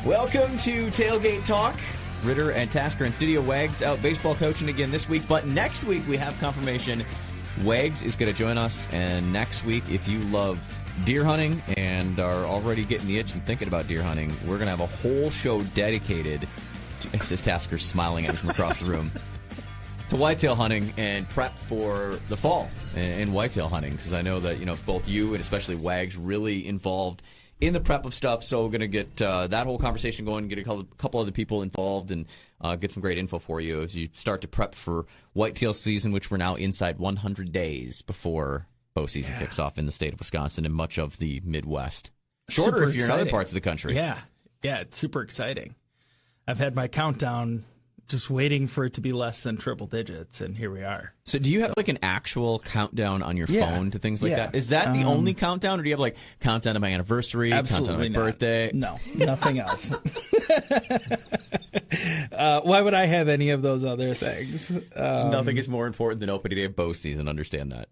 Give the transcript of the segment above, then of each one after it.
Welcome to Tailgate Talk. Ritter and Tasker in studio. Wags out baseball coaching again this week, but next week we have confirmation. Wags is going to join us, and next week, if you love deer hunting and are already getting the itch and thinking about deer hunting, we're going to have a whole show dedicated to, it says Tasker smiling at us from across the room, to whitetail hunting and prep for the fall in whitetail hunting, because I know that both you and especially Wags really involved in the prep of stuff. So we're going to get that whole conversation going, get a couple other people involved, and get some great info for you as you start to prep for whitetail season, which we're now inside 100 days before bow season kicks off in the state of Wisconsin and much of the Midwest. Shorter Super if you're exciting. in other parts of the country. Yeah, it's super exciting. I've had my countdown just waiting for it to be less than triple digits, and here we are. So do you have like an actual countdown on your phone to things like that? Is that the only countdown, or do you have like countdown to my anniversary, countdown to my birthday? No, nothing else. Why would I have any of those other things? Nothing is more important than opening day of bow season. Understand that.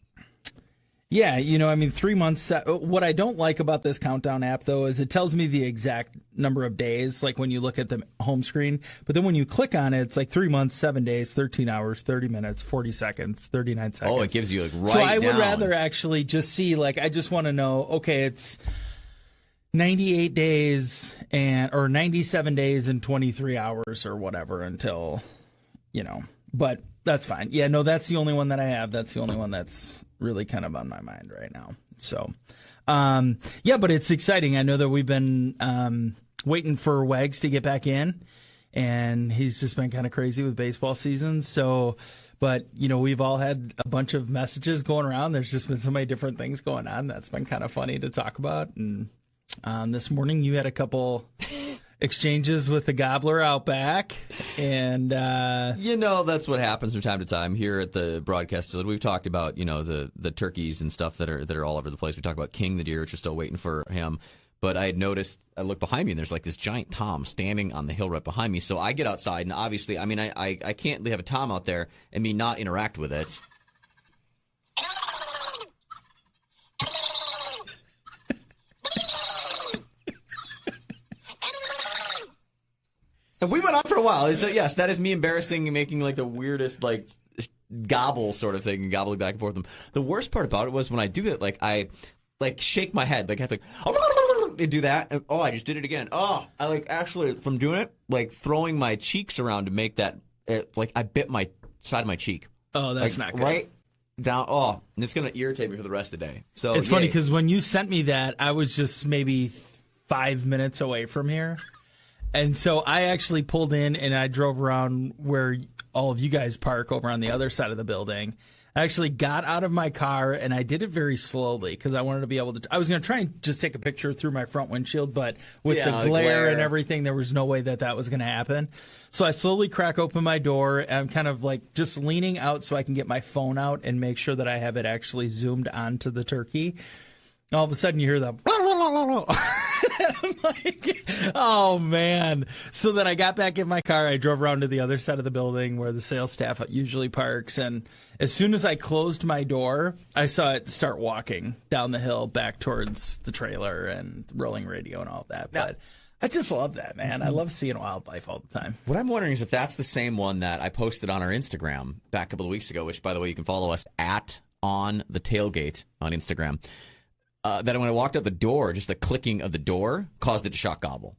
Yeah, 3 months. What I don't like about this countdown app, though, is it tells me the exact number of days, like when you look at the home screen. But then when you click on it, it's like 3 months, 7 days, 13 hours, 30 minutes, 40 seconds, 39 seconds. Oh, it gives you like right So I would down. rather actually just see, like, I just want to know, okay, it's 98 days or 97 days and 23 hours or whatever until, but that's fine. Yeah, no, that's the only one that I have. That's the only one that's really kind of on my mind right now. So, but it's exciting. I know that we've been waiting for Wags to get back in, and he's just been kind of crazy with baseball season. So, but, we've all had a bunch of messages going around. There's just been so many different things going on. That's been kind of funny to talk about. And this morning you had a couple exchanges with the gobbler out back, and that's what happens from time to time here at the broadcast. So we've talked about the turkeys and stuff that are all over the place. We talked about King the deer, which is still waiting for him. But I had noticed, I looked behind me, and there's like this giant tom standing on the hill right behind me. So I get outside, and obviously, I can't have a tom out there and me not interact with it. And we went on for a while. So yes, that is me embarrassing and making like the weirdest like gobble sort of thing and gobbling back and forth with them. The worst part about it was when I do that, like I like shake my head, like I have to do that. And, I just did it again. I like actually from doing it, like throwing my cheeks around to make that like I bit my side of my cheek. Oh, that's like, not good. Right down. And it's gonna irritate me for the rest of the day. So it's funny because when you sent me that, I was just maybe 5 minutes away from here. And so I actually pulled in and I drove around where all of you guys park over on the other side of the building. I actually got out of my car and I did it very slowly because I wanted to be able to. I was going to try and just take a picture through my front windshield, but with the glare and everything, there was no way that was going to happen. So I slowly crack open my door and I'm kind of like just leaning out so I can get my phone out and make sure that I have it actually zoomed onto the turkey. And all of a sudden you hear the I'm like, oh, man. So then I got back in my car. I drove around to the other side of the building where the sales staff usually parks. And as soon as I closed my door, I saw it start walking down the hill back towards the trailer and rolling radio and all that. But I just love that, man. I love seeing wildlife all the time. What I'm wondering is if that's the same one that I posted on our Instagram back a couple of weeks ago, which, by the way, you can follow us at On The Tailgate on Instagram. That when I walked out the door, just the clicking of the door caused it to shock gobble.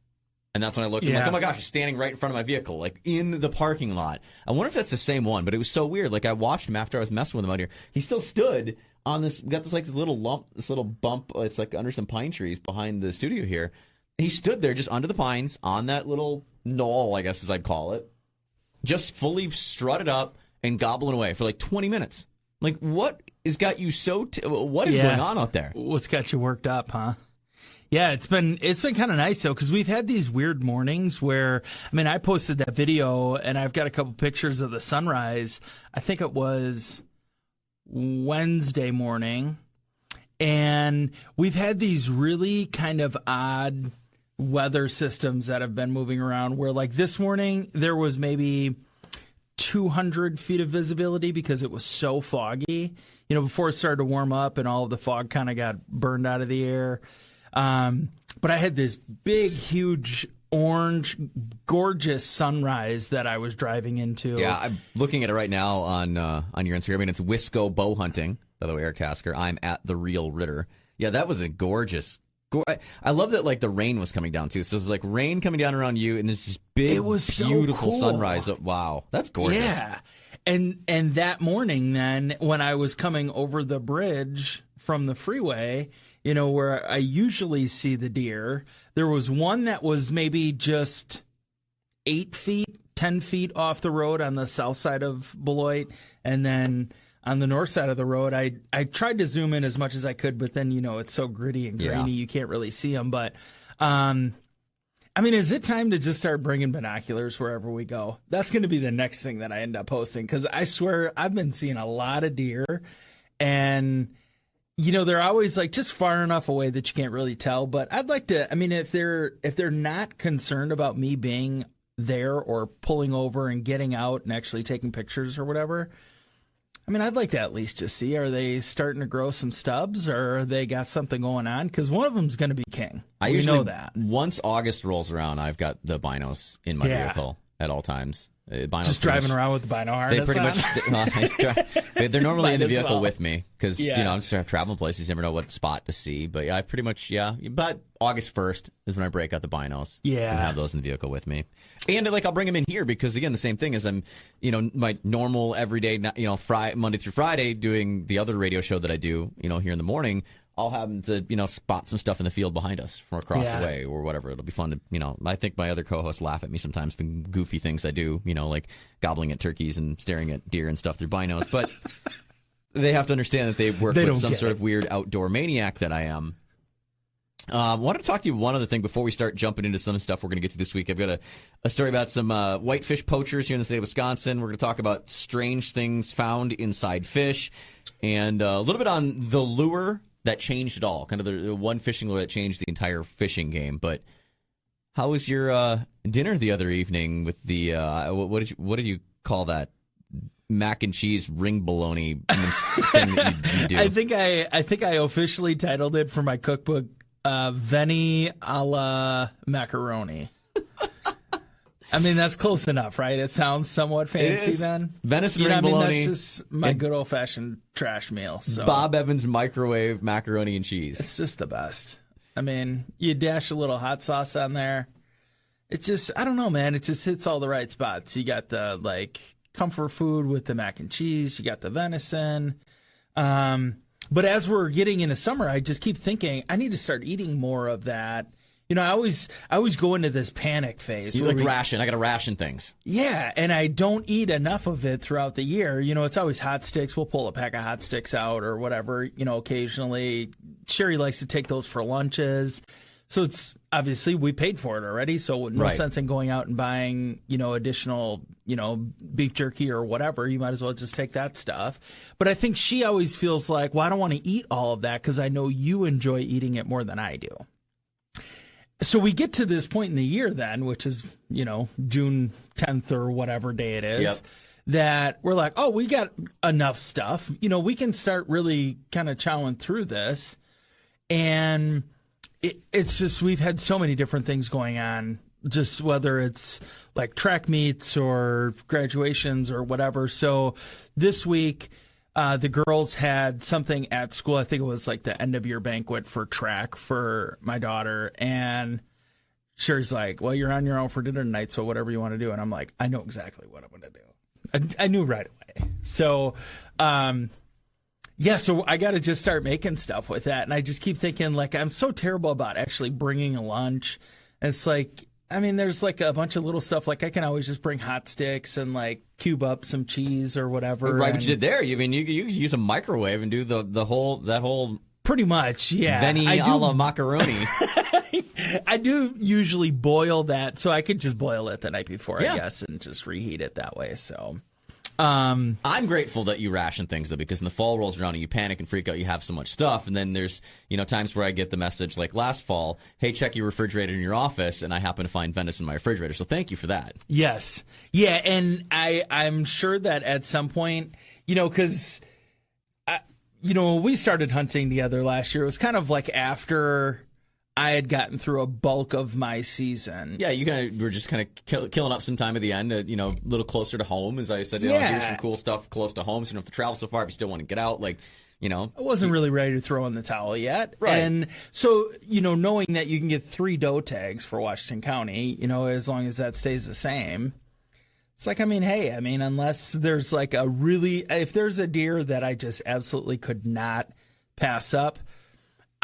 And that's when I looked and I'm like, oh my gosh, it's standing right in front of my vehicle, like in the parking lot. I wonder if that's the same one, but it was so weird. Like I watched him after I was messing with him out here. He still stood on this, we got this like this little lump, this little bump. It's like under some pine trees behind the studio here. He stood there just under the pines on that little knoll, I guess as I'd call it, just fully strutted up and gobbling away for like 20 minutes. Like, what has got you so? What is going on out there? What's got you worked up, huh? Yeah, it's been kind of nice though, because we've had these weird mornings where I posted that video and I've got a couple pictures of the sunrise. I think it was Wednesday morning, and we've had these really kind of odd weather systems that have been moving around. Where like this morning there was maybe 200 feet of visibility because it was so foggy, before it started to warm up and all of the fog kind of got burned out of the air. But I had this big, huge orange, gorgeous sunrise that I was driving into. Yeah, I'm looking at it right now on your Instagram, and it's Wisco Bow Hunting. By the way, Eric Tasker. I'm at The Real Ritter. Yeah, that was a gorgeous. I love that, like, the rain was coming down, too. So it was like rain coming down around you, and this just big, beautiful sunrise. Wow, that's gorgeous. Yeah. And that morning, then, when I was coming over the bridge from the freeway, you know, where I usually see the deer, there was one that was maybe just 8 feet, 10 feet off the road on the south side of Beloit. And then on the north side of the road, I tried to zoom in as much as I could, but then, you know, it's so gritty and grainy, you can't really see them. But, I mean, is it time to just start bringing binoculars wherever we go? That's going to be the next thing that I end up posting, because I swear I've been seeing a lot of deer, and, you know, they're always like just far enough away that you can't really tell. But I'd like to, I mean, if they're not concerned about me being there or pulling over and getting out and actually taking pictures or whatever, I mean, I'd like to at least just see, are they starting to grow some stubs, or they got something going on? Because one of them's going to be king. I we usually know that. Once August rolls around, I've got the binos in my vehicle at all times. Binos just driving around with the bino harness They pretty much, they're normally in the vehicle with me, because, you know, I'm just traveling places. You never know what spot to see. But yeah, I pretty much, but August 1st is when I break out the binos. Yeah. And have those in the vehicle with me. And, like, I'll bring them in here because, again, the same thing as I'm, you know, my normal everyday, you know, Monday through Friday doing the other radio show that I do, you know, here in the morning. I'll have them to, you know, spot some stuff in the field behind us from across the way or whatever. It'll be fun to, you know, I think my other co-hosts laugh at me sometimes, the goofy things I do, you know, like gobbling at turkeys and staring at deer and stuff through binos. But they have to understand that they work with some sort of weird outdoor maniac that I am. I wanted to talk to you one other thing before we start jumping into some stuff we're going to get to this week. I've got a story about some whitefish poachers here in the state of Wisconsin. We're going to talk about strange things found inside fish, and a little bit on the lure that changed it all, kind of the one fishing lure that changed the entire fishing game. But how was your dinner the other evening with the what did you call that? Mac and cheese ring bologna thing that you do? I think I officially titled it for my cookbook Veni a la macaroni. I mean, that's close enough, right? It sounds somewhat fancy then. Venison ring bologna. That's just my good old-fashioned trash meal. So. Bob Evans microwave macaroni and cheese. It's just the best. I mean, you dash a little hot sauce on there. It's just, I don't know, man. It just hits all the right spots. You got the, like, comfort food with the mac and cheese. You got the venison. But as we're getting into summer, I just keep thinking, I need to start eating more of that. You know, I always go into this panic phase. You ration. I got to ration things. Yeah, and I don't eat enough of it throughout the year. You know, it's always hot sticks. We'll pull a pack of hot sticks out or whatever, you know, occasionally. Sherry likes to take those for lunches. So it's obviously we paid for it already. So no sense in going out and buying, you know, additional, you know, beef jerky or whatever. You might as well just take that stuff. But I think she always feels like, well, I don't want to eat all of that because I know you enjoy eating it more than I do. So we get to this point in the year then, which is, you know, June 10th or whatever day it is, that we're like, oh, we got enough stuff. You know, we can start really kind of chowing through this. And it's just we've had so many different things going on, just whether it's like track meets or graduations or whatever. So this week, the girls had something at school. I think it was like the end of year banquet for track for my daughter. And Sherry's like, well, you're on your own for dinner tonight, so whatever you want to do. And I'm like, I know exactly what I'm going to do. I knew right away. So, so I got to just start making stuff with that. And I just keep thinking, like, I'm so terrible about actually bringing a lunch. And it's like, I mean, there's like a bunch of little stuff. Like I can always just bring hot sticks and like cube up some cheese or whatever. Right, what you did there. You mean you use a microwave and do that whole pretty much, yeah. Veni a la macaroni. I do usually boil that, so I could just boil it the night before, I guess, and just reheat it that way. So. I'm grateful that you ration things, though, because in the fall rolls around and you panic and freak out, you have so much stuff. And then there's, you know, times where I get the message like last fall, hey, check your refrigerator in your office, and I happen to find venison in my refrigerator. So thank you for that. Yes. Yeah, and I'm sure that at some point, you know, because, you know, when we started hunting together last year, it was kind of like after I had gotten through a bulk of my season. Yeah, you were just kind of killing up some time at the end, a little closer to home. As I said, here's some cool stuff close to home, so you don't have to travel so far if you still want to get out. I wasn't really ready to throw in the towel yet. Right. And so, knowing that you can get 3 doe tags for Washington County, as long as that stays the same, it's like, unless there's if there's a deer that I just absolutely could not pass up,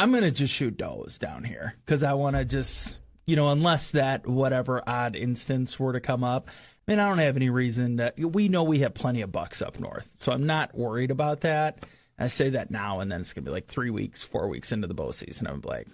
I'm going to just shoot does down here because I want to just, unless that whatever odd instance were to come up. I don't have any reason that we know we have plenty of bucks up north, so I'm not worried about that. I say that now, and then it's going to be 3 weeks, 4 weeks into the bow season. I'm like,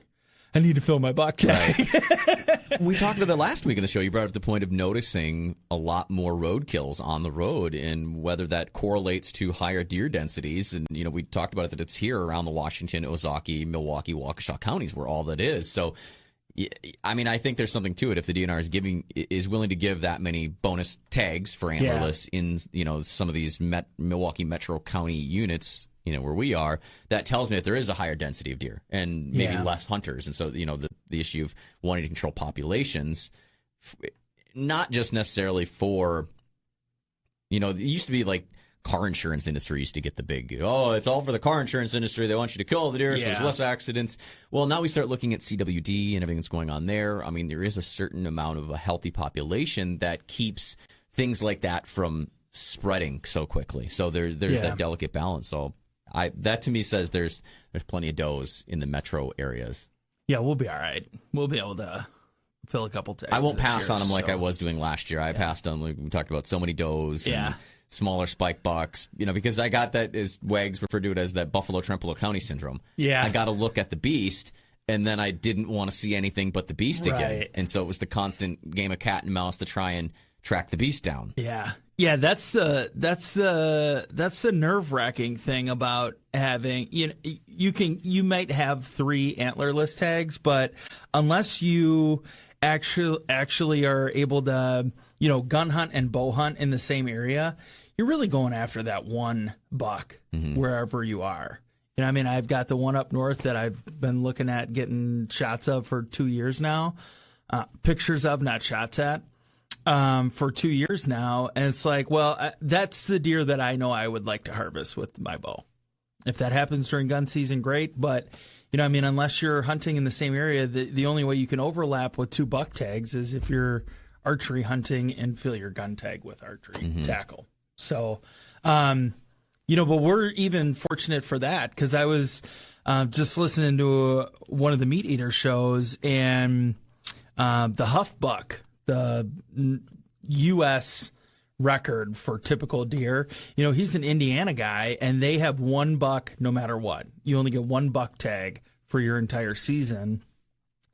I need to fill my buck tag. Right. We talked about that last week in the show. You brought up the point of noticing a lot more road kills on the road and whether that correlates to higher deer densities. And, we talked about it that it's here around the Washington, Ozaukee, Milwaukee, Waukesha counties where all that is. So, I think there's something to it if the DNR is willing to give that many bonus tags for antlerless in, some of these Milwaukee Metro County units, where we are. That tells me that there is a higher density of deer and maybe less hunters. And so, the issue of wanting to control populations, not just necessarily for, it used to be car insurance industry used to get the big, it's all for the car insurance industry. They want you to kill the deer so there's less accidents. Well, now we start looking at CWD and everything that's going on there. There is a certain amount of a healthy population that keeps things like that from spreading so quickly. So there's that delicate balance. So that to me says there's plenty of does in the metro areas. Yeah, we'll be all right. We'll be able to fill a couple tags. I won't pass on them like I was doing last year. I passed on, we talked about so many does and smaller spike bucks, because I got that, as Wags referred to it as that Buffalo-Trempealeau County syndrome. Yeah. I got to look at the beast, and then I didn't want to see anything but the beast again. And so it was the constant game of cat and mouse to try and track the beast down. Yeah. Yeah, that's the nerve-wracking thing about having, you might have 3 antlerless tags, but unless you actually are able to, gun hunt and bow hunt in the same area, you're really going after that one buck wherever you are. I've got the one up north that I've been looking at getting shots of for 2 years now, pictures of, not shots at. For 2 years now, and it's that's the deer that I know I would like to harvest with my bow. If that happens during gun season, great, but unless you're hunting in the same area, the only way you can overlap with 2 buck tags is if you're archery hunting and fill your gun tag with archery tackle. So, but we're even fortunate for that, because I was just listening to one of the Meat Eater shows, and the Huff buck, the U.S. record for typical deer, he's an Indiana guy, and they have 1 buck no matter what. You only get 1 buck tag for your entire season.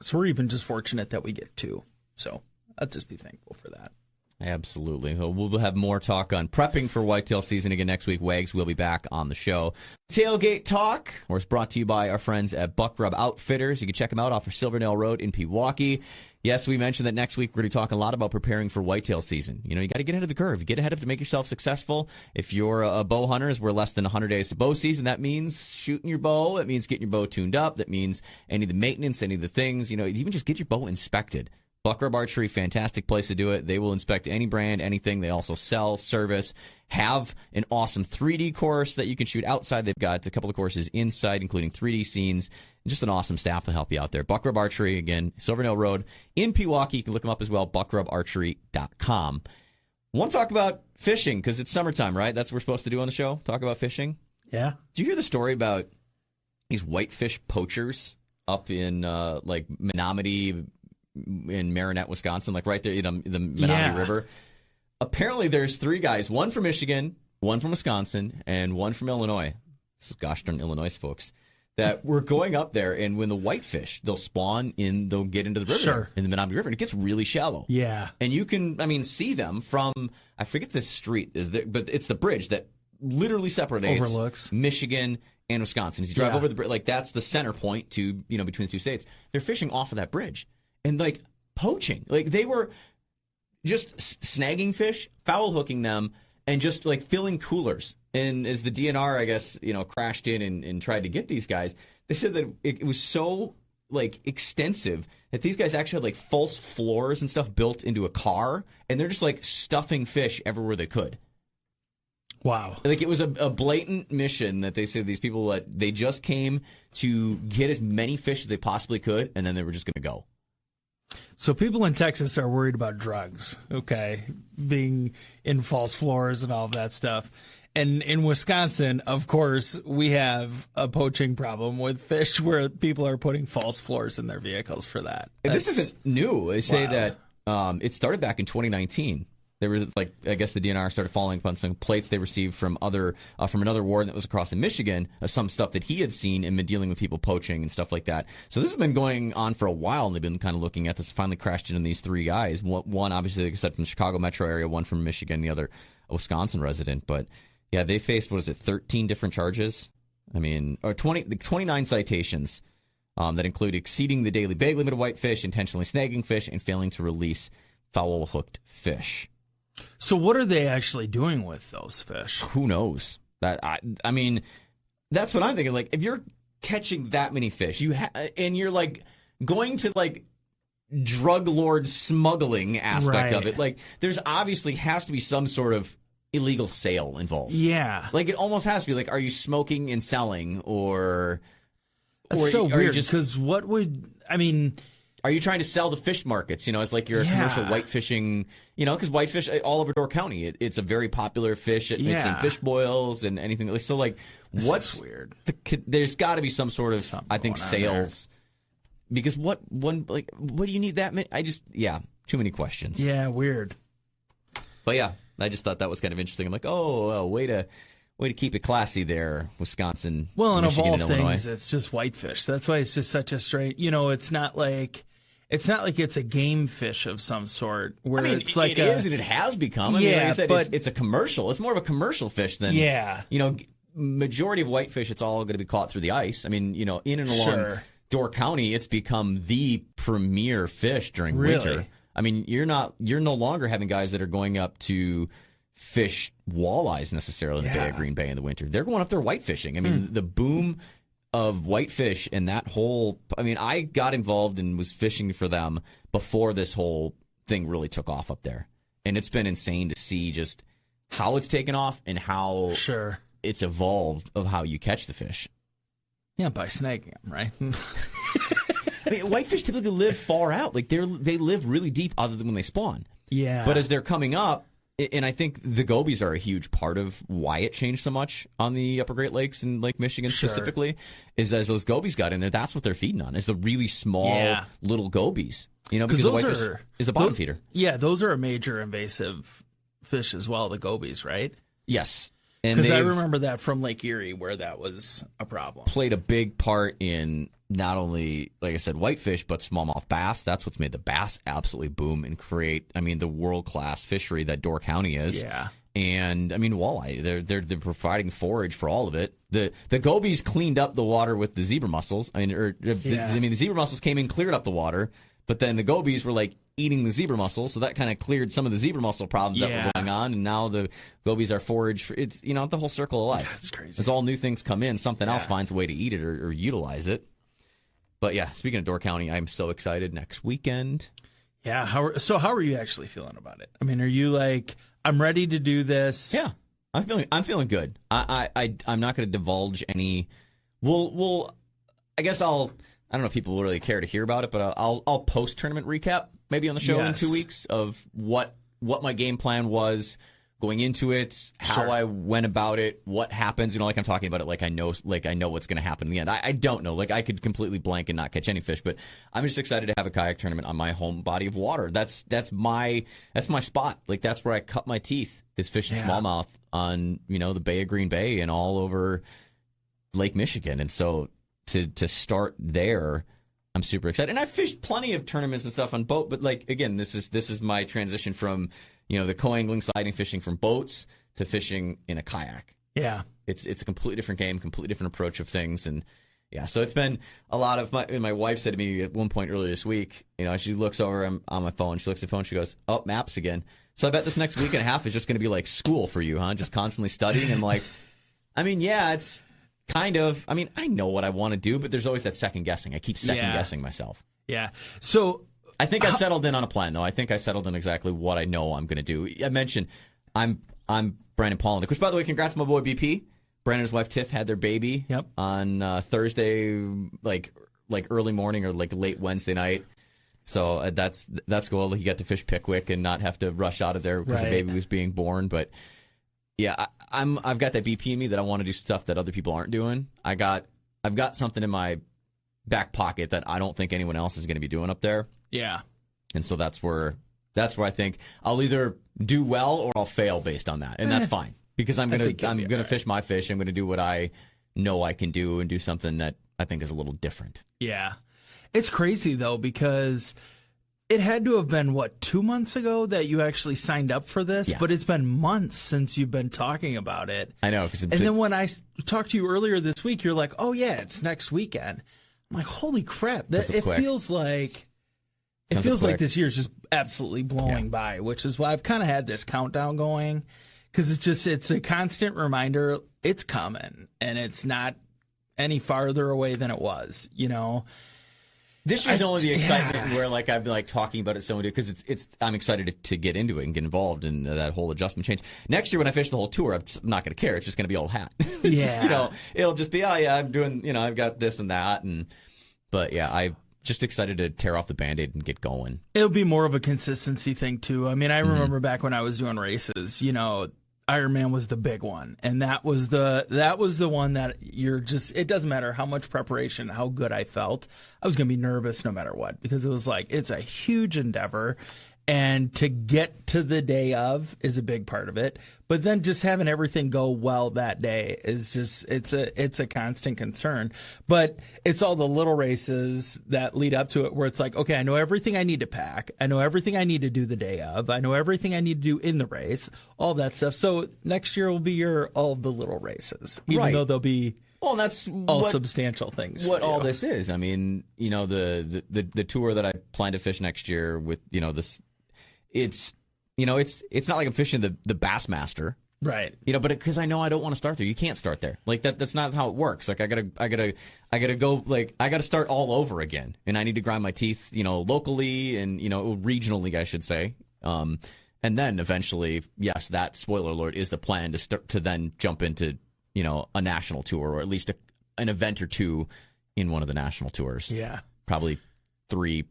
So we're even just fortunate that we get 2. So I'll just be thankful for that. Absolutely. We'll have more talk on prepping for whitetail season again next week. Wags will be back on the show. Tailgate Talk, or it's brought to you by our friends at Buck Rub Outfitters. You can check them out off of Silverdale Road in Pewaukee. Yes, we mentioned that next week we're going to talk a lot about preparing for whitetail season. You got to get ahead of the curve. You get ahead of it to make yourself successful. If you're a bow hunter, as we're less than 100 days to bow season, that means shooting your bow. That means getting your bow tuned up. That means any of the maintenance, any of the things, even just get your bow inspected. Buck Rub Archery, fantastic place to do it. They will inspect any brand, anything. They also sell, service, have an awesome 3D course that you can shoot outside. They've got a couple of courses inside, including 3D scenes. Just an awesome staff to help you out there. Buck Rub Archery, again, Silverdale Road in Pewaukee. You can look them up as well, buckrubarchery.com. Want to talk about fishing, because it's summertime, right? That's what we're supposed to do on the show, talk about fishing. Yeah. Did you hear the story about these whitefish poachers up in Menominee, in Marinette, Wisconsin, right there, the Menominee River? Apparently there's 3 guys, one from Michigan, one from Wisconsin, and one from Illinois. This is gosh darn Illinois folks, that were going up there, and when the whitefish, they'll get into the river in the Menominee River, and it gets really shallow. Yeah. And you can, see them from, I forget the street, but it's the bridge that literally overlooks Michigan and Wisconsin. As you drive over the bridge, that's the center point to, between the 2 states. They're fishing off of that bridge. And poaching, they were just snagging fish, foul hooking them, and just filling coolers. And as the DNR, I guess, crashed in and tried to get these guys, they said that it was so like extensive that these guys actually had like false floors and stuff built into a car, and they're just like stuffing fish everywhere they could. Wow. Like, it was a blatant mission that they said these people, that they just came to get as many fish as they possibly could, and then they were just going to go. So people in Texas are worried about drugs, okay, being in false floors and all of that stuff. And in Wisconsin, of course, we have a poaching problem with fish where people are putting false floors in their vehicles for that. This isn't new. They say that it started back in 2019. There was, like, I guess the DNR started following up on some plates they received from another warden that was across in Michigan, some stuff that he had seen and been dealing with people poaching and stuff like that. So this has been going on for a while, and they've been kind of looking at this. Finally crashed into these three guys. One, obviously, like I said, from the Chicago metro area, one from Michigan, the other a Wisconsin resident. But yeah, they faced, 13 different charges? I mean, or 29 citations that include exceeding the daily bag limit of whitefish, intentionally snagging fish, and failing to release foul-hooked fish. So what are they actually doing with those fish? Who knows? I mean, that's what I'm thinking. Like, if you're catching that many fish, and you're like going to like drug lord smuggling aspect of it, like there's obviously has to be some sort of illegal sale involved. Yeah, like it almost has to be. Like, are you smoking and selling, or that's so weird? Because what would I mean? Are you trying to sell to fish markets, as like you're a commercial white fishing, because whitefish all over Door County, it's a very popular fish. It's in fish boils and anything. So, like, what's weird? There's got to be some sort of, I think, sales. Because what do you need that many? Too many questions. Yeah, weird. But yeah, I just thought that was kind of interesting. I'm like, way to keep it classy there, Wisconsin. Well, and Michigan, of all Illinois. things, it's just whitefish. That's why it's just such a strange. It's not like it's a game fish of some sort. Where it's like it is, and it has become. I mean, like I said, but it's a commercial. It's more of a commercial fish than majority of whitefish. It's all going to be caught through the ice. I mean, in and along Door County, it's become the premier fish during winter. I mean, you're no longer having guys that are going up to fish walleyes necessarily in the Bay of Green Bay in the winter. They're going up there white fishing. I mean, the boom of whitefish and that whole. I mean, I got involved and was fishing for them before this whole thing really took off up there, and it's been insane to see just how it's taken off and how it's evolved of how you catch the fish. Yeah, by snagging them, right? I mean, whitefish typically live far out. Like they live really deep, other than when they spawn. Yeah. But as they're coming up, and I think the gobies are a huge part of why it changed so much on the Upper Great Lakes and Lake Michigan specifically, is as those gobies got in there, that's what they're feeding on, is the really small little gobies. Because the whitefish is a bottom feeder. Yeah, those are a major invasive fish as well, the gobies, right? Yes. Because I remember that from Lake Erie where that was a problem. Played a big part in not only, like I said, whitefish, but smallmouth bass. That's what's made the bass absolutely boom and create, the world-class fishery that Door County is. Yeah. And, walleye. They're providing forage for all of it. The gobies cleaned up the water with the zebra mussels. The zebra mussels came in, cleared up the water, but then the gobies were, like, eating the zebra mussels, so that kind of cleared some of the zebra mussel problems that were going on, and now the gobies are foraged for, it's, the whole circle of life. That's crazy. As all new things come in, something else finds a way to eat it or utilize it. But yeah, speaking of Door County, I'm so excited next weekend. Yeah, how are you actually feeling about it? I mean, are you like, I'm ready to do this? Yeah, I'm feeling good. I'm not going to divulge any. I guess I don't know if people will really care to hear about it, but I'll post tournament recap maybe on the show in 2 weeks of what my game plan was going into it, how I went about it, what happens. Like I'm talking about it like I know what's going to happen in the end. I don't know. Like I could completely blank and not catch any fish, but I'm just excited to have a kayak tournament on my home body of water. That's my spot. Like that's where I cut my teeth, is fishing smallmouth on the Bay of Green Bay and all over Lake Michigan. And so to start there, I'm super excited. And I've fished plenty of tournaments and stuff on boat, but like again, this is my transition from the co-angling, sliding fishing from boats to fishing in a kayak. Yeah. It's a completely different game, completely different approach of things. And yeah, so it's been a lot of my wife said to me at one point earlier this week, she looks over on my phone, she looks at the phone, she goes, "Oh, maps again." So I bet this next week and a half is just going to be like school for you, huh? Just constantly studying. And like, it's Kind of. I mean, I know what I want to do, but there's always that second guessing. I keep second guessing myself. Yeah. So I think I've settled in on a plan, though. I think I settled in exactly what I know I'm going to do. I mentioned I'm Brandon Polnick, which, by the way, congrats to my boy BP. Brandon's wife Tiff had their baby on Thursday, like early morning or like late Wednesday night. So that's cool. He got to fish Pickwick and not have to rush out of there because the baby was being born. But yeah, I've got that BP in me that I want to do stuff that other people aren't doing. I've got something in my back pocket that I don't think anyone else is going to be doing up there. Yeah. And so that's where I think I'll either do well or I'll fail based on that, and that's fine because I'm gonna fish my fish. I'm gonna do what I know I can do and do something that I think is a little different. Yeah, it's crazy though because it had to have been 2 months ago that you actually signed up for this, but it's been months since you've been talking about it. I know. And then when I talked to you earlier this week, you're like, "Oh yeah, it's next weekend." I'm like, "Holy crap!" It feels like. It feels like this year's just absolutely blowing by, which is why I've kind of had this countdown going because it's a constant reminder it's coming and it's not any farther away than it was, you know. This year's only the excitement where like I've been like talking about it so much because I'm excited to get into it and get involved in that whole adjustment change. Next year when I fish the whole tour, I'm just not going to care. It's just going to be old hat. It'll just be I'm doing I've got this and that but I'm just excited to tear off the Band-Aid and get going. It'll be more of a consistency thing too. I mean, I remember back when I was doing races, Ironman was the big one, and that was the one that it doesn't matter how much preparation, how good I felt, I was going to be nervous no matter what because it was like it's a huge endeavor. And to get to the day of is a big part of it. But then just having everything go well that day is just it's a constant concern. But it's all the little races that lead up to it where it's like, okay, I know everything I need to pack. I know everything I need to do the day of. I know everything I need to do in the race, all that stuff. So next year will be all of the little races, even though they'll be that's substantial things. What all this is. I mean, the tour that I plan to fish next year with, this. It's not like I'm fishing the Bassmaster, right? But because I know I don't want to start there. You can't start there. Like that's not how it works. Like I gotta go. Like I gotta start all over again, and I need to grind my teeth, locally and regionally, I should say. And then eventually, yes, that spoiler alert is the plan to then jump into a national tour or at least an event or two in one of the national tours. Yeah, probably 2-3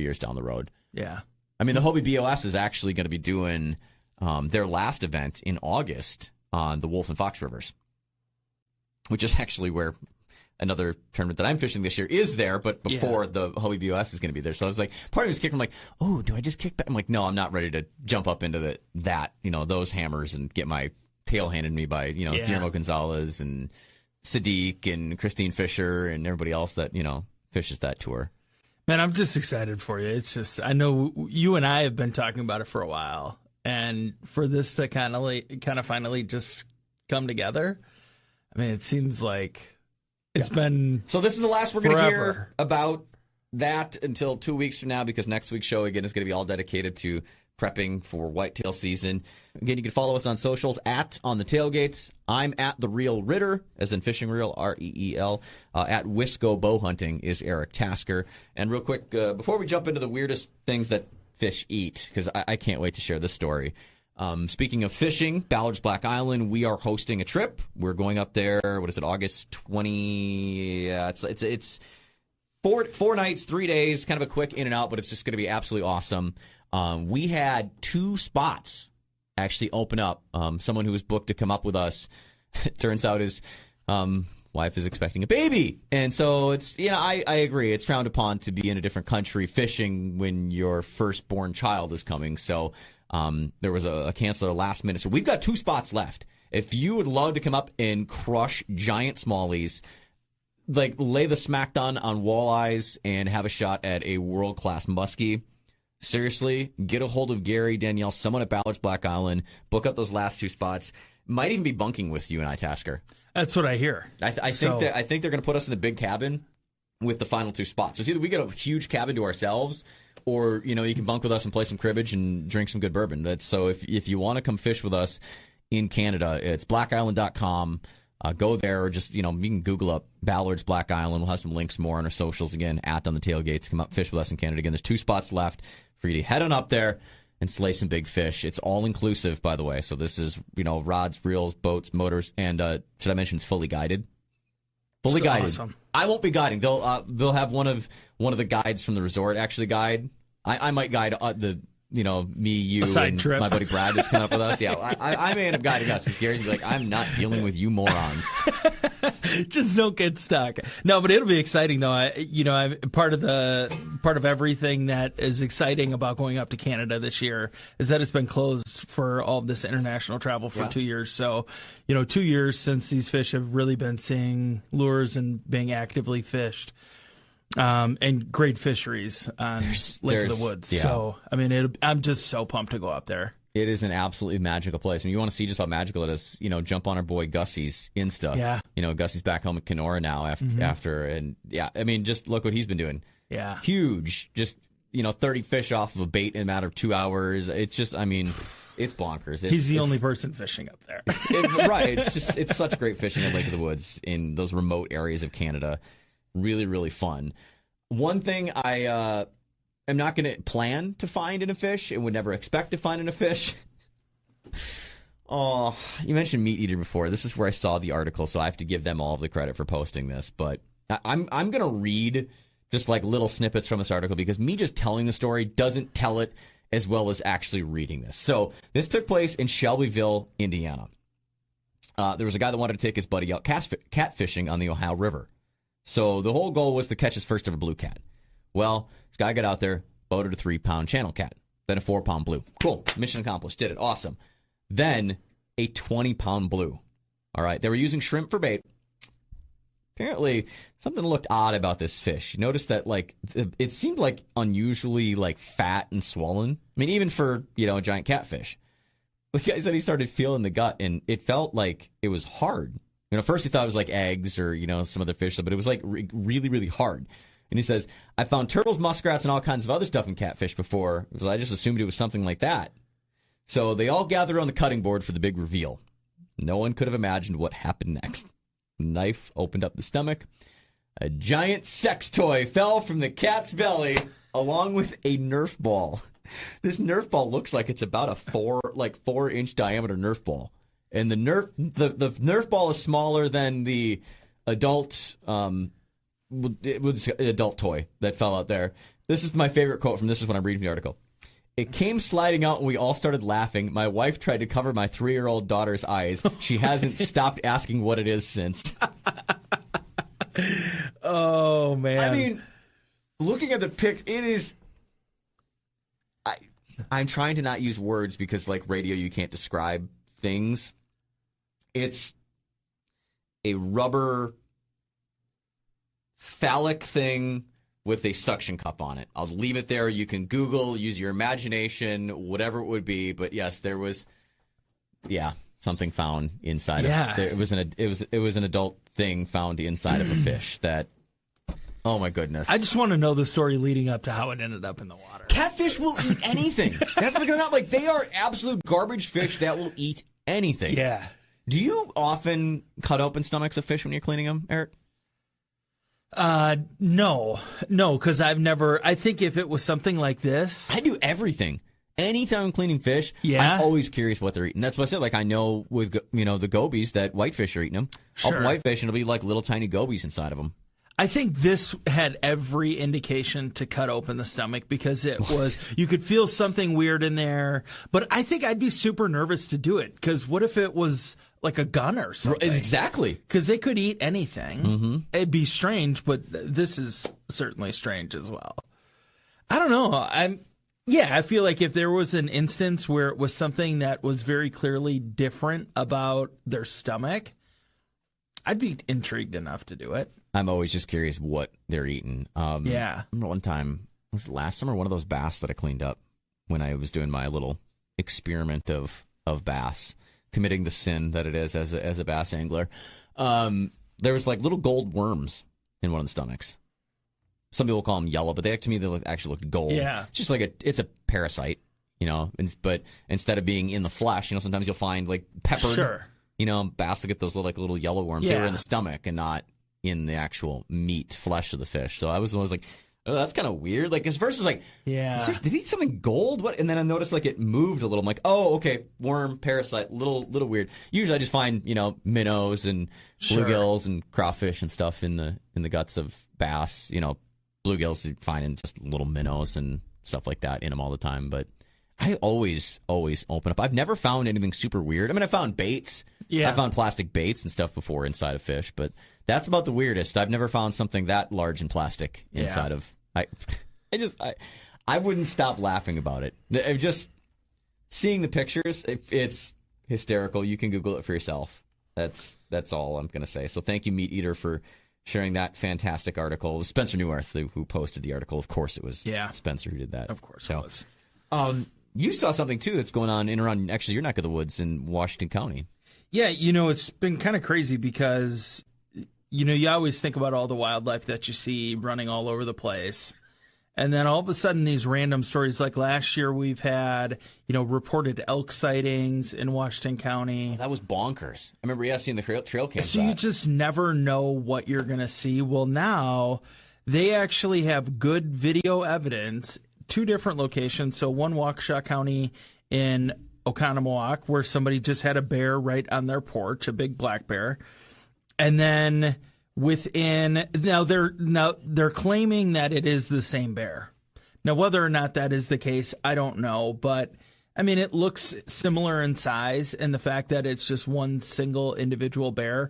years down the road. Yeah. I mean, the Hobie BOS is actually going to be doing their last event in August on the Wolf and Fox Rivers, which is actually where another tournament that I'm fishing this year is there, but before the Hobie BOS is going to be there. So I was like, part of me was kicking, I'm like, oh, do I just kick back? I'm like, no, I'm not ready to jump up into those hammers and get my tail handed me by, Guillermo Gonzalez and Sadiq and Christine Fisher and everybody else that, fishes that tour. Man, I'm just excited for you. It's just, I know you and I have been talking about it for a while, and for this to kind of finally just come together. I mean, it seems like it's been. So this is the last we're going to hear about that until 2 weeks from now, because next week's show again is going to be all dedicated to prepping for whitetail season. Again, you can follow us on socials @On the Tailgates. I'm @The Real Ritter, as in fishing reel, REEL. @Wisco Bow Hunting is Eric Tasker. And real quick, before we jump into the weirdest things that fish eat, because I can't wait to share this story. Speaking of fishing, Ballard's Black Island, we are hosting a trip. We're going up there. What is it? August 20. It's 4 nights, 3 days, kind of a quick in and out, but it's just going to be absolutely awesome. We had 2 spots actually open up. Someone who was booked to come up with us, it turns out his wife is expecting a baby. And so it's, I agree. It's frowned upon to be in a different country fishing when your firstborn child is coming. So there was a canceller last minute. So we've got 2 spots left. If you would love to come up and crush giant smallies, like lay the smackdown on walleyes and have a shot at a world-class muskie, seriously, get a hold of Gary, Danielle, someone at Ballard's Black Island. Book up those last 2 spots. Might even be bunking with you and I, Tasker. That's what I hear. I think they're going to put us in the big cabin with the final 2 spots. So it's either we get a huge cabin to ourselves, or you can bunk with us and play some cribbage and drink some good bourbon. So if you want to come fish with us in Canada, it's blackisland.com. Go there, or just, you can Google up Ballard's Black Island. We'll have some links more on our socials again, @ on the tailgates. Come up, fish with us in Canada. Again, there's 2 spots left for you to head on up there and slay some big fish. It's all inclusive, by the way. So this is, rods, reels, boats, motors, and should I mention it's fully guided? Fully guided. Awesome. I won't be guiding. They'll have one of the guides from the resort actually guide. I might guide me, you, and trip. my buddy Brad that's coming up with us. Yeah, I may end up guiding us. Gary's gonna be like, I'm not dealing with you morons. Just don't get stuck. No, but it'll be exciting though. I'm part of everything that is exciting about going up to Canada this year is that it's been closed for all of this international travel for 2 years. So, 2 years since these fish have really been seeing lures and being actively fished. And great fisheries on Lake of the Woods. Yeah. So, I'm just so pumped to go up there. It is an absolutely magical place. And you want to see just how magical it is, jump on our boy Gussie's Insta. Yeah. Gussie's back home at Kenora now after. And yeah, just look what he's been doing. Yeah. Huge. Just, 30 fish off of a bait in a matter of 2 hours. It's just, it's bonkers. He's the only person fishing up there. Right. It's such great fishing at Lake of the Woods in those remote areas of Canada. Really, really fun. One thing I am not going to plan to find in a fish and would never expect to find in a fish. Oh, you mentioned Meat Eater before. This is where I saw the article, so I have to give them all of the credit for posting this. But I'm going to read just like little snippets from this article because me just telling the story doesn't tell it as well as actually reading this. So this took place in Shelbyville, Indiana. There was a guy that wanted to take his buddy out catfishing on the Ohio River. So the whole goal was to catch his first ever blue cat. Well, this guy got out there, boated a 3-pound channel cat, then a 4-pound blue. Cool. Mission accomplished. Did it. Awesome. Then a 20-pound blue. All right. They were using shrimp for bait. Apparently, something looked odd about this fish. You noticed that, it seemed unusually, fat and swollen. Even for, a giant catfish. The guy said he started feeling the gut, and it felt like it was hard. First he thought it was eggs or, some other fish, but it was really, really hard. And he says, I found turtles, muskrats, and all kinds of other stuff in catfish before, because I just assumed it was something like that. So they all gather on the cutting board for the big reveal. No one could have imagined what happened next. The knife opened up the stomach. A giant sex toy fell from the cat's belly, along with a Nerf ball. This Nerf ball looks like it's about a 4-inch diameter Nerf ball. And the Nerf ball is smaller than the adult adult toy that fell out there. This is my favorite quote from this is when I'm reading the article. It came sliding out and we all started laughing. My wife tried to cover my 3-year-old daughter's eyes. She hasn't stopped asking what it is since. Oh, man. Looking at the pic, it is... I'm trying to not use words because, radio, you can't describe things. It's a rubber phallic thing with a suction cup on it. I'll leave it there. You can Google, use your imagination, whatever it would be. But yes, there was, something found inside of it. It was an adult thing found inside of a fish that. Oh my goodness! I just want to know the story leading up to how it ended up in the water. Catfish will eat anything. That's what they're not they are absolute garbage fish that will eat anything. Yeah. Do you often cut open stomachs of fish when you're cleaning them, Eric? No, because I think if it was something like this. I do everything. Anytime I'm cleaning fish, I'm always curious what they're eating. That's what I said. I know with, the gobies that whitefish are eating them. Sure. Open whitefish, and it'll be little tiny gobies inside of them. I think this had every indication to cut open the stomach because it was, you could feel something weird in there. But I think I'd be super nervous to do it because what if it was like a gun or something? Exactly. Because they could eat anything. Mm-hmm. It'd be strange, but this is certainly strange as well. I don't know. I feel like if there was an instance where it was something that was very clearly different about their stomach, I'd be intrigued enough to do it. I'm always just curious what they're eating. I remember one time, was it last summer, one of those bass that I cleaned up when I was doing my little experiment of bass, committing the sin that it is as a bass angler. There was little gold worms in one of the stomachs. Some people call them yellow, but to me they actually look gold. Yeah. It's just it's a parasite, but instead of being in the flesh, sometimes you'll find peppered. Sure. bass will get those little yellow worms. They were in the stomach and not in the actual meat, flesh of the fish. So I was always like, oh, that's kind of weird. Like, at first I was like, did he eat something gold? What? And then I noticed like it moved a little. I'm like, oh, okay, worm, parasite, little weird. Usually I just find, minnows and bluegills and crawfish and stuff in the guts of bass. Bluegills you find in just little minnows and stuff like that in them all the time. But I always open up. I've never found anything super weird. I mean, I found baits. Yeah. I found plastic baits and stuff before inside of fish, but that's about the weirdest. I've never found something that large in plastic inside of. I wouldn't stop laughing about it. Just seeing the pictures, it's hysterical. You can Google it for yourself. That's all I'm going to say. So thank you, Meat Eater, for sharing that fantastic article. It was Spencer Neworth who posted the article. Of course it was Spencer who did that. Of course it was. You saw something, too, that's going on in around, actually, your neck of the woods in Washington County. Yeah, it's been kind of crazy because, you always think about all the wildlife that you see running all over the place. And then all of a sudden, these random stories, like last year we've had, reported elk sightings in Washington County. That was bonkers. I remember, seeing the trail cam. So you just never know what you're going to see. Well, now they actually have good video evidence. 2 different locations. So one Waukesha County in Oconomowoc, where somebody just had a bear right on their porch, a big black bear. And then now they're claiming that it is the same bear. Now, whether or not that is the case, I don't know. But I mean, it looks similar in size, and the fact that it's just one single individual bear,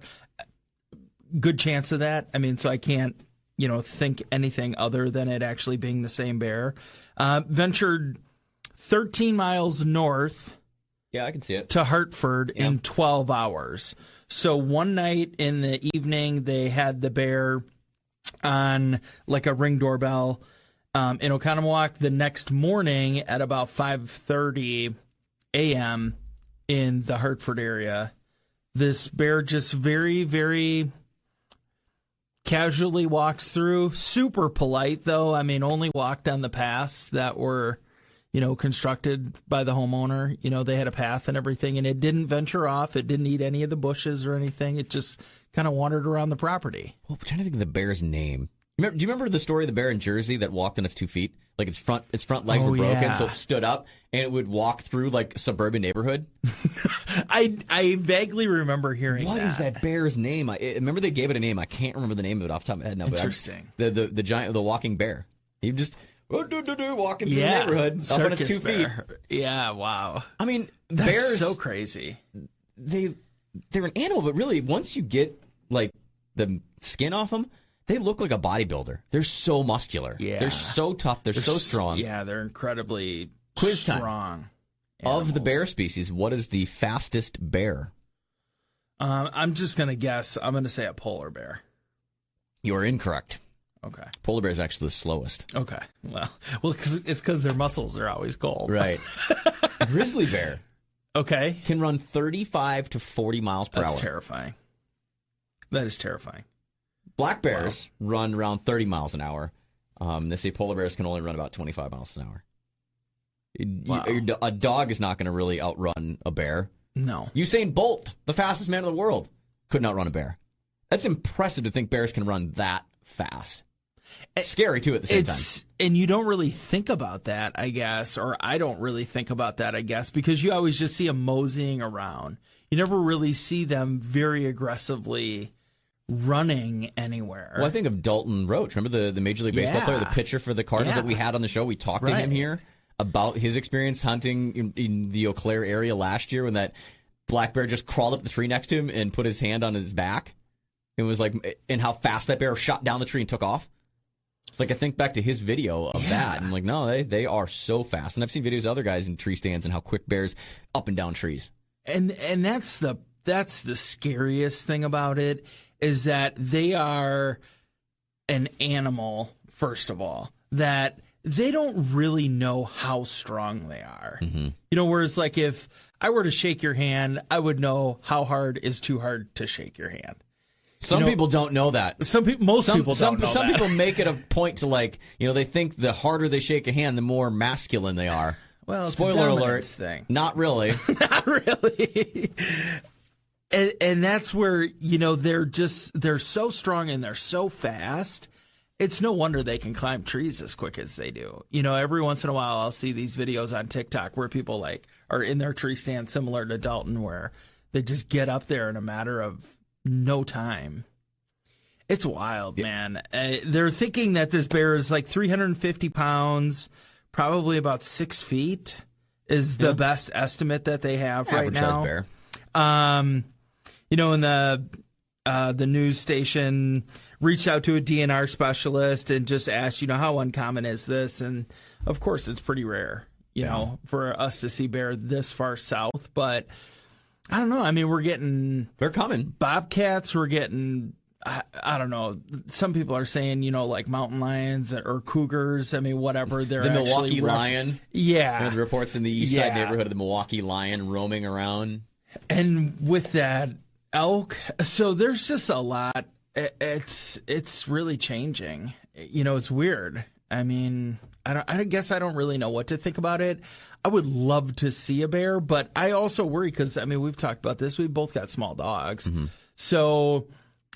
good chance of that. I mean, so I can't think anything other than it actually being the same bear. Ventured 13 miles north. Yeah, I can see it. To Hartford in 12 hours. So one night in the evening, they had the bear on like a Ring doorbell in Oconomowoc. The next morning at about 5:30 a.m. in the Hartford area, this bear just very, very casually walks through. Super polite, though. I mean, only walked on the paths that were, constructed by the homeowner. They had a path and everything, and it didn't venture off. It didn't eat any of the bushes or anything. It just kind of wandered around the property. Well, I'm trying to think of the bear's name. Do you remember the story of the bear in Jersey that walked on its 2 feet? Like its front legs were broken, so it stood up and it would walk through like a suburban neighborhood. I vaguely remember hearing that. What is that bear's name? I remember they gave it a name. I can't remember the name of it off the top of my head now. Interesting. But the walking bear. He just walking through the neighborhood up on its 2 feet. Yeah, wow. I mean, that's bears so crazy. They're an animal, but really, once you get like the skin off them, they look like a bodybuilder. They're so muscular. Yeah. They're so tough. They're so strong. Yeah, they're incredibly Quiz strong. Time. Of the bear species, what is the fastest bear? I'm just going to guess. I'm going to say a polar bear. You are incorrect. Okay. Polar bear is actually the slowest. Okay. Well, it's because their muscles are always cold. Right. Grizzly bear. Okay. Can run 35 to 40 miles per hour. That's terrifying. That is terrifying. Black bears run around 30 miles an hour. They say polar bears can only run about 25 miles an hour. Wow. A dog is not going to really outrun a bear. No. Usain Bolt, the fastest man in the world, couldn't outrun a bear. That's impressive to think bears can run that fast. It's scary, too, at the same time. And you don't really think about that, I guess, or I don't really think about that, I guess, because you always just see them moseying around. You never really see them very aggressively running anywhere. Well, I think of Dalton Roach. Remember the Major League Baseball player, the pitcher for the Cardinals that we had on the show? We talked to him here about his experience hunting in the Eau Claire area last year when that black bear just crawled up the tree next to him and put his hand on his back. It was like, and how fast that bear shot down the tree and took off. Like, I think back to his video of that, and I'm like, no, they are so fast. And I've seen videos of other guys in tree stands and how quick bears up and down trees. And that's the scariest thing about it, is that they are an animal, first of all, that they don't really know how strong they are. Mm-hmm. Whereas like if I were to shake your hand, I would know how hard is too hard to shake your hand. Some people don't know that. Most people don't know some that. People make it a point to they think the harder they shake a hand, the more masculine they are. Well, it's spoiler a alert. Thing. Not really. Not really. And that's where, they're so strong and they're so fast. It's no wonder they can climb trees as quick as they do. Every once in a while I'll see these videos on TikTok where people are in their tree stand similar to Dalton, where they just get up there in a matter of no time. It's wild, man. They're thinking that this bear is 350 pounds, probably about 6 feet is the best estimate that they have right now. Average size bear. In the news station reached out to a DNR specialist and just asked, how uncommon is this? And of course, it's pretty rare, for us to see bear this far south. But I don't know. I mean, they're coming. Bobcats. We're getting, I don't know. Some people are saying, mountain lions or cougars. I mean, whatever. They're the Milwaukee lion. Yeah. The reports in the east side neighborhood of the Milwaukee lion roaming around. And with that, elk. So there's just a lot. It's really changing. It's weird. I mean, I guess I don't really know what to think about it. I would love to see a bear, but I also worry because, we've talked about this. We've both got small dogs. Mm-hmm. So,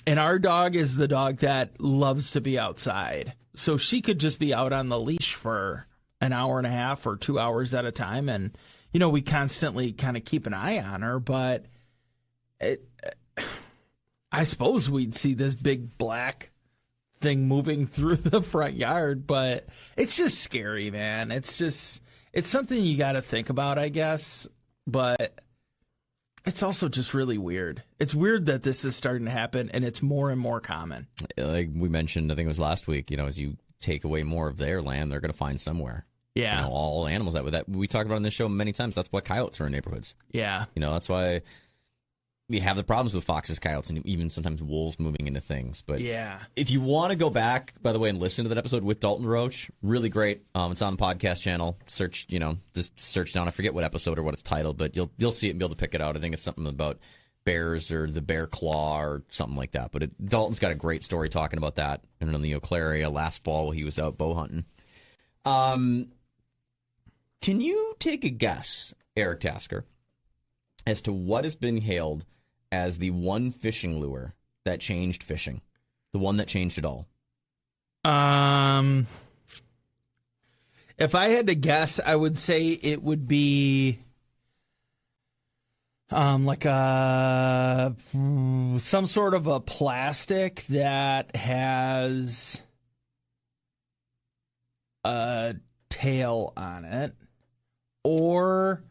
and our dog is the dog that loves to be outside. So she could just be out on the leash for an hour and a half or 2 hours at a time. And, we constantly kind of keep an eye on her, but I suppose we'd see this big black thing moving through the front yard, but it's just scary, man. It's something you got to think about, I guess, but it's also just really weird. It's weird that this is starting to happen, and it's more and more common. Like we mentioned, I think it was last week, as you take away more of their land, they're going to find somewhere. Yeah. All animals that we talked about on this show many times. That's why coyotes are in neighborhoods. Yeah. That's why we have the problems with foxes, coyotes, and even sometimes wolves moving into things. But yeah, if you want to go back, by the way, and listen to that episode with Dalton Roach, really great. It's on the podcast channel. Search, just search down. I forget what episode or what it's titled, but you'll see it and be able to pick it out. I think it's something about bears or the bear claw or something like that. But Dalton's got a great story talking about that in the Eau Claire area last fall while he was out bow hunting. Can you take a guess, Eric Tasker, as to what has been hailed as the one fishing lure that changed fishing? The one that changed it all? If I had to guess, I would say it would be some sort of a plastic that has a tail on it, or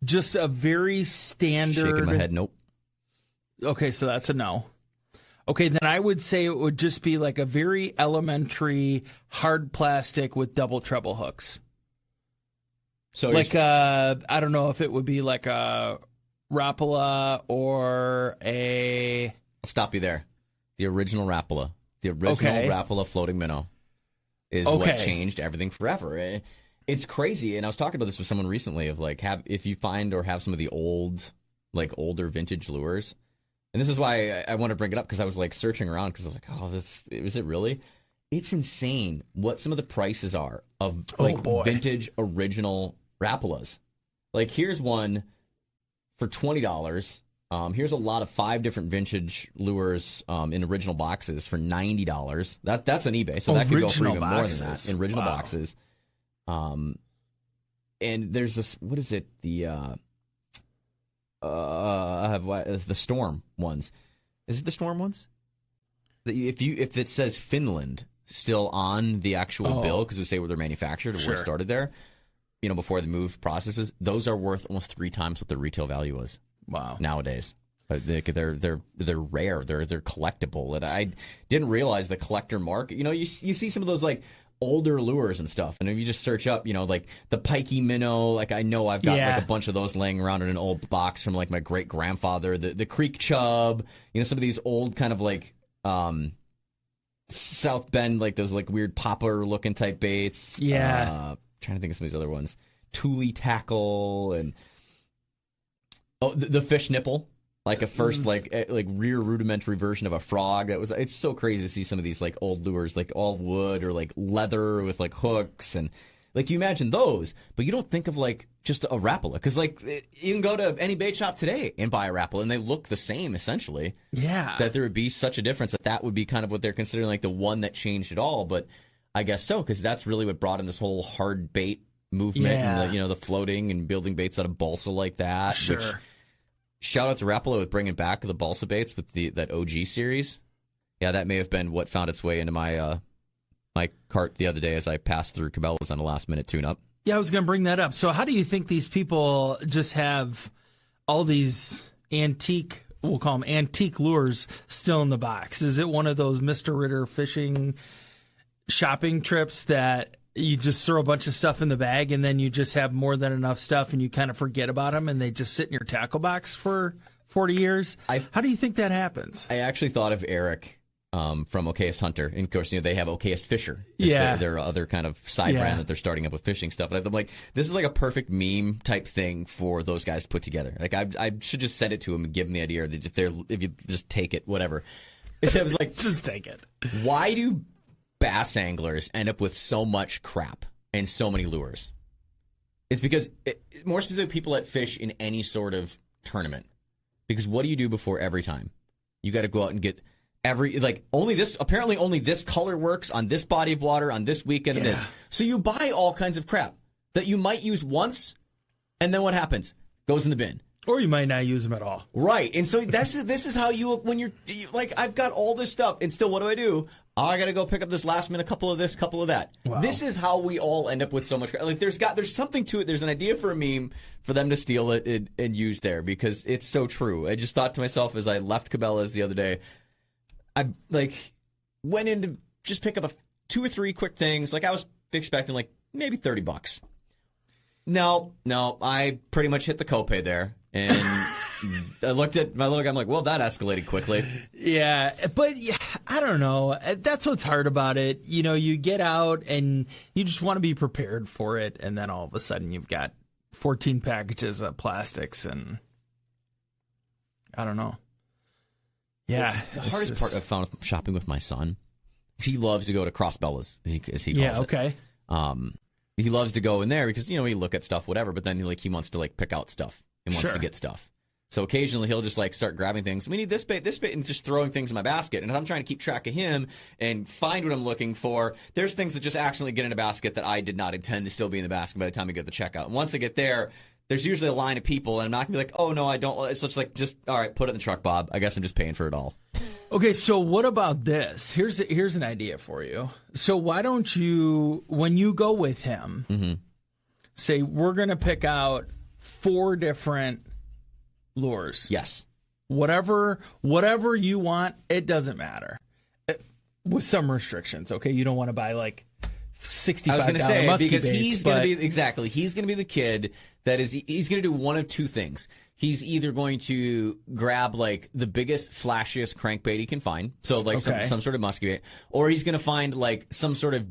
just a very standard... Shaking my head, nope. Okay, so that's a no. Okay, then I would say it would just be like a very elementary hard plastic with double treble hooks. So I don't know if it would be like a Rapala or a... I'll stop you there. The original Rapala. The original Rapala floating minnow is what changed everything forever. It's crazy, and I was talking about this with someone recently of if you find or have some of the older vintage lures, and this is why I want to bring it up because I was searching around because I was is it really? It's insane what some of the prices are of vintage original Rapalas. Here's one for $20. Here's a lot of 5 different vintage lures in original boxes for $90. That's on eBay, so that could go for even more than that in original boxes. And there's this, what is it? I have the Storm ones. Is it the Storm ones? If it says Finland still on the actual bill because we say where they're manufactured or where it started there, before the move processes, those are worth almost 3 times what the retail value was. Wow. Nowadays. They're rare. They're collectible. And I didn't realize the collector market. You see some of those older lures and stuff, and if you just search up, the pikey minnow, I know I've got a bunch of those laying around in an old box from my great grandfather. The creek chub, some of these old kind of South Bend, those weird popper looking type baits. Yeah. Trying to think of some of these other ones. Thule tackle and the fish nipple. A first rear rudimentary version of a frog. It's so crazy to see some of these old lures, all wood or leather with hooks, and Like, you imagine those, but you don't think of, like, just a Rapala. Because, like, you can go to any bait shop today and buy a Rapala, and they look the same, essentially. Yeah. That there would be such a difference that would be kind of what they're considering, like, the one that changed it all. But I guess so, because that's really what brought in this whole hard bait movement and, the floating and building baits out of balsa like that. Sure. Which, shout out to Rapala with bringing back the balsa baits with that OG series. Yeah, that may have been what found its way into my my cart the other day as I passed through Cabela's on a last-minute tune-up. Yeah, I was going to bring that up. So how do you think these people just have all these antique, we'll call them antique lures, still in the box? Is it one of those Mr. Ritter fishing shopping trips that you just throw a bunch of stuff in the bag and then you just have more than enough stuff and you kind of forget about them and they just sit in your tackle box for 40 years? How do you think that happens? I actually thought of Eric from Okayest Hunter. And of course, they have Okayest Fisher. It's their other kind of side brand that they're starting up with fishing stuff. And I'm like, this is like a perfect meme type thing for those guys to put together. Like, I should just send it to them and give them the idea. Or if you just take it, whatever. It was like, just take it. Why do bass anglers end up with so much crap and so many lures? It's because, more specifically, people that fish in any sort of tournament. Because what do you do before every time? You got to go out and get only this color works on this body of water on this weekend and this. So you buy all kinds of crap that you might use once, and then what happens? Goes in the bin. Or you might not use them at all. Right. And so this is how when you're like, I've got all this stuff, and still what do? Oh, I got to go pick up this last minute couple of this, couple of that. Wow. This is how we all end up with so much. Like, there's something to it. There's an idea for a meme for them to steal it and use there, because it's so true. I just thought to myself as I left Cabela's the other day, I went in to just pick up 2 or 3 quick things. Like, I was expecting like maybe $30. No, I pretty much hit the copay there. And I looked at my little guy, I'm like, well, that escalated quickly. Yeah, but I don't know. That's what's hard about it. You get out and you just want to be prepared for it. And then all of a sudden you've got 14 packages of plastics and I don't know. Yeah. The hardest part I've found shopping with my son, he loves to go to Cross Bellas, as he calls it. Yeah, okay. He loves to go in there because, you look at stuff, whatever, but then he wants to pick out stuff and wants to get stuff. So occasionally he'll just start grabbing things. We need this bait, and just throwing things in my basket. And if I'm trying to keep track of him and find what I'm looking for, there's things that just accidentally get in a basket that I did not intend to still be in the basket by the time I get to the checkout. And once I get there, there's usually a line of people, and I'm not going to be like, oh, no, I don't. It's just all right, put it in the truck, Bob. I guess I'm just paying for it all. Okay, so what about this? Here's an idea for you. So why don't you, when you go with him, say, we're going to pick out 4 different lures. Yes. Whatever you want, it doesn't matter. With some restrictions, okay? You don't want to buy $65 I was going to say, musky because baits, he's going to be, exactly, he's going to be the kid that he's going to do one of 2 things. He's either going to grab the biggest, flashiest crankbait he can find, so some sort of musky bait, or he's going to find some sort of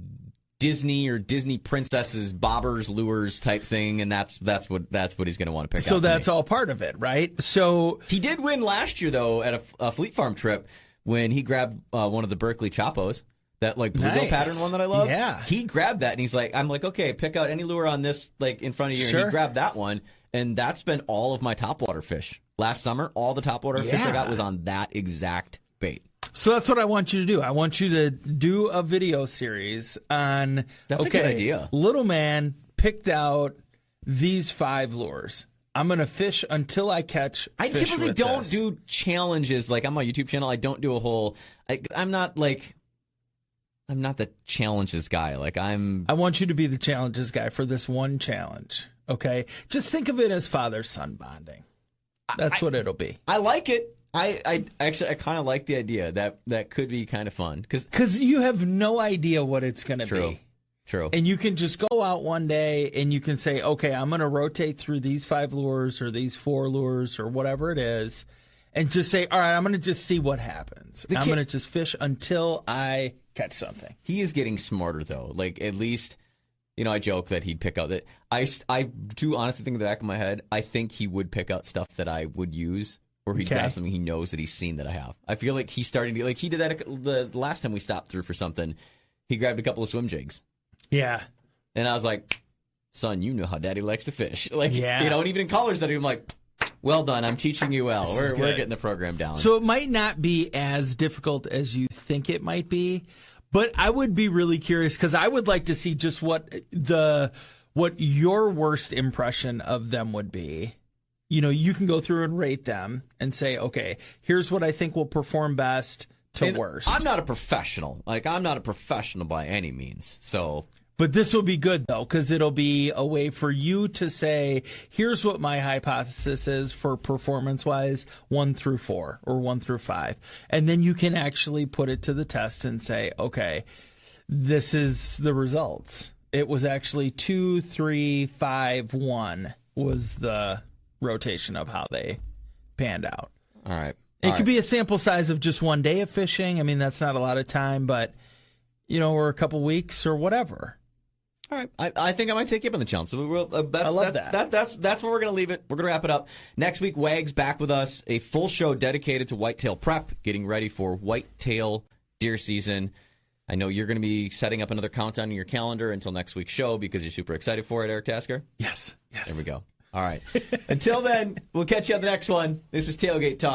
Disney or Disney princesses bobbers lures type thing, and that's what he's going to want to pick out. So that's all part of it, right? So he did win last year though at a Fleet Farm trip when he grabbed one of the Berkeley Chapos. That bluegill pattern one that I love. Yeah. He grabbed that and he's like, I'm like, okay, pick out any lure on this in front of you. Sure. And he grabbed that one, and that's been all of my topwater fish. Last summer, all the topwater fish I got was on that exact bait. So that's what I want you to do. I want you to do a video series on, That's a good idea. Little man picked out these 5 lures. I'm going to fish until I catch I fish typically with don't this. do challenges. On my YouTube channel, I don't do a whole, I'm not the challenges guy. I want you to be the challenges guy for this one challenge. Okay? Just think of it as father-son bonding. That's what it'll be. I like it. I kind of like the idea. That could be kind of fun. Because you have no idea what it's going to be. True. And you can just go out one day and you can say, okay, I'm going to rotate through these 5 lures or these 4 lures or whatever it is, and just say, all right, I'm going to just see what happens. I'm going to just fish until I catch something. He is getting smarter, though. At least, I joke that he'd pick out that. I do honestly think in the back of my head, I think he would pick out stuff that I would use, or he'd grab something he knows that he's seen that I have. I feel like he's starting to, he did that the last time we stopped through for something. He grabbed a couple of swim jigs. Yeah. And I was like, son, you know how Daddy likes to fish. Like, Yeah. and even in college study, I'm like, well done. I'm teaching you well. We're getting the program down. So it might not be as difficult as you think it might be, but I would be really curious because I would like to see just what your worst impression of them would be. You can go through and rate them and say, okay, here's what I think will perform best to worst. I'm not a professional. I'm not a professional by any means. So, but this will be good, though, because it'll be a way for you to say, here's what my hypothesis is for performance-wise, 1 through 4 or 1 through 5. And then you can actually put it to the test and say, okay, this is the results. It was actually 2, 3, 5, 1 was the rotation of how they panned out. All right. It could be a sample size of just 1 day of fishing. I mean, that's not a lot of time, but, or a couple weeks or whatever. All right. I think I might take you up on the challenge. So I love that. That's where we're going to leave it. We're going to wrap it up. Next week, Wags back with us. A full show dedicated to whitetail prep, getting ready for whitetail deer season. I know you're going to be setting up another countdown in your calendar until next week's show because you're super excited for it, Eric Tasker. Yes. There we go. All right. Until then, we'll catch you on the next one. This is Tailgate Talk.